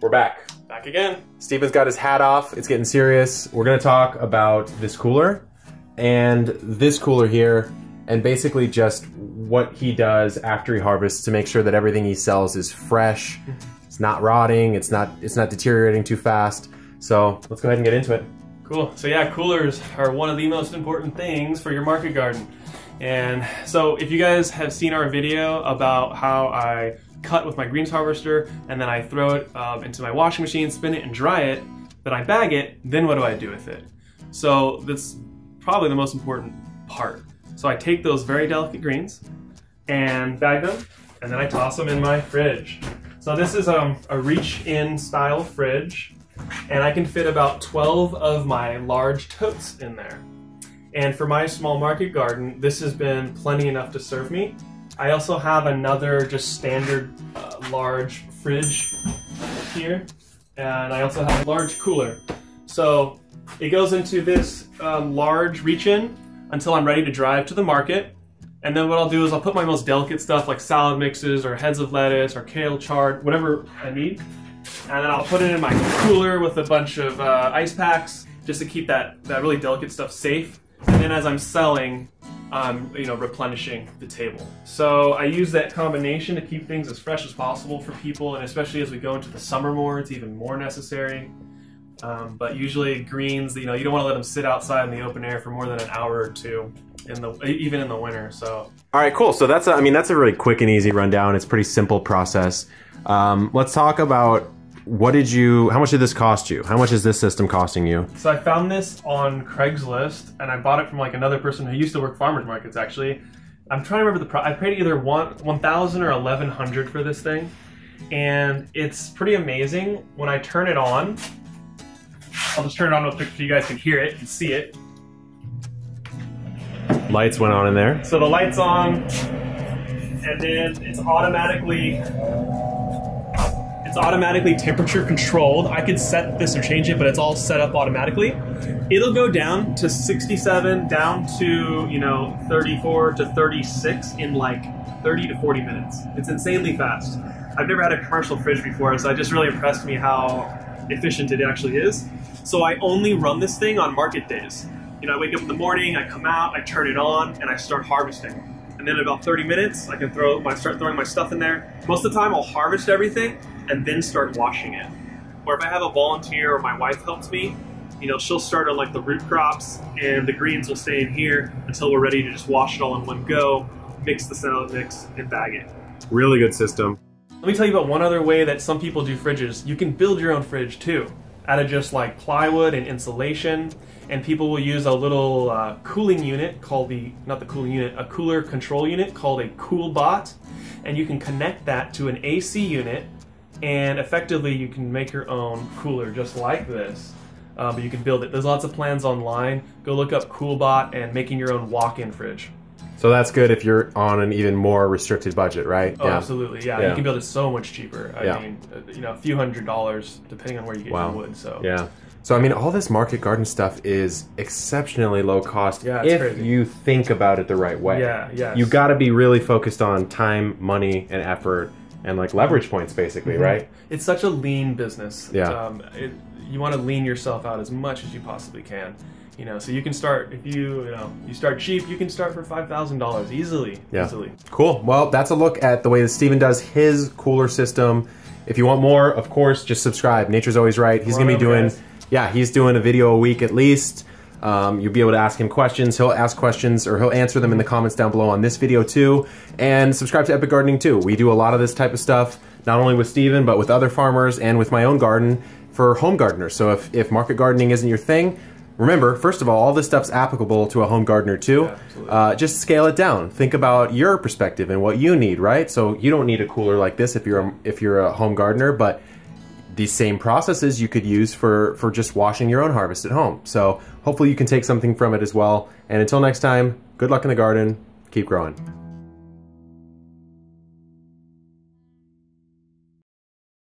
We're back. Back again. Steven's got his hat off. It's getting serious. We're gonna talk about this cooler and this cooler here, and basically just what he does after he harvests to make sure that everything he sells is fresh. It's not rotting. It's not deteriorating too fast. So let's go ahead and get into it. Cool. So yeah, coolers are one of the most important things for your market garden. And so if you guys have seen our video about how I cut with my greens harvester and then I throw it into my washing machine, spin it and dry it, then I bag it, then what do I do with it? So that's probably the most important part. So I take those very delicate greens and bag them, and then I toss them in my fridge. So this is a reach-in style fridge, and I can fit about 12 of my large totes in there. And for my small market garden, this has been plenty enough to serve me. I also have another just standard large fridge here, and I also have a large cooler. So it goes into this large reach-in until I'm ready to drive to the market. And then what I'll do is I'll put my most delicate stuff like salad mixes or heads of lettuce or kale chard, whatever I need. And then I'll put it in my cooler with a bunch of ice packs just to keep that really delicate stuff safe. And then as I'm selling, I'm replenishing the table. So I use that combination to keep things as fresh as possible for people, and especially as we go into the summer more, it's even more necessary. But usually greens, you don't want to let them sit outside in the open air for more than an hour or two, even in the winter. So. All right, cool. So that's a really quick and easy rundown. It's a pretty simple process. Let's talk about how much did this cost you? How much is this system costing you? So I found this on Craigslist, and I bought it from like another person who used to work farmers markets actually. I'm trying to remember the price. I paid either $1,000 or $1,100 for this thing, and it's pretty amazing. When I turn it on, I'll just turn it on real quick so you guys can hear it and see it. Lights went on in there. So the light's on, and then it's automatically temperature controlled. I could set this or change it, but it's all set up automatically. It'll go down to 67, down to 34 to 36 in like 30 to 40 minutes. It's insanely fast. I've never had a commercial fridge before, so it just really impressed me how efficient it actually is. So I only run this thing on market days. I wake up in the morning, I come out, I turn it on, and I start harvesting. And then in about 30 minutes, I can start throwing my stuff in there. Most of the time, I'll harvest everything and then start washing it. Or if I have a volunteer or my wife helps me, she'll start on like the root crops, and the greens will stay in here until we're ready to just wash it all in one go, mix the salad mix, and bag it. Really good system. Let me tell you about one other way that some people do fridges. You can build your own fridge too, out of just like plywood and insulation. And people will use a little cooling unit called a cooler control unit called a CoolBot, and you can connect that to an AC unit, and effectively you can make your own cooler just like this. But you can build it. There's lots of plans online. Go look up CoolBot and making your own walk-in fridge. So that's good if you're on an even more restricted budget, right? Oh, yeah. Absolutely, yeah. You can build it so much cheaper. I mean, a few $100s depending on where you get your wood. So. Yeah. So I mean, all this market garden stuff is exceptionally low cost if crazy. You think about it the right way. Yeah, yes. You got to be really focused on time, money, and effort, and like leverage points, basically, right? It's such a lean business. Yeah. You want to lean yourself out as much as you possibly can. So you can start, if you start cheap, you can start for $5,000 easily. Yeah. Easily. Cool. Well, that's a look at the way that Steven does his cooler system. If you want more, of course, just subscribe. Nature's always right. He's going to be doing... Guys. Yeah, he's doing a video a week at least. You'll be able to ask him questions. He'll ask questions, or he'll answer them in the comments down below on this video too. And subscribe to Epic Gardening too. We do a lot of this type of stuff, not only with Steven, but with other farmers and with my own garden for home gardeners. So if market gardening isn't your thing, remember, first of all this stuff's applicable to a home gardener too. Yeah, just scale it down. Think about your perspective and what you need, right? So you don't need a cooler like this if you're a home gardener, but these same processes you could use for just washing your own harvest at home. So hopefully you can take something from it as well. And until next time, good luck in the garden. Keep growing.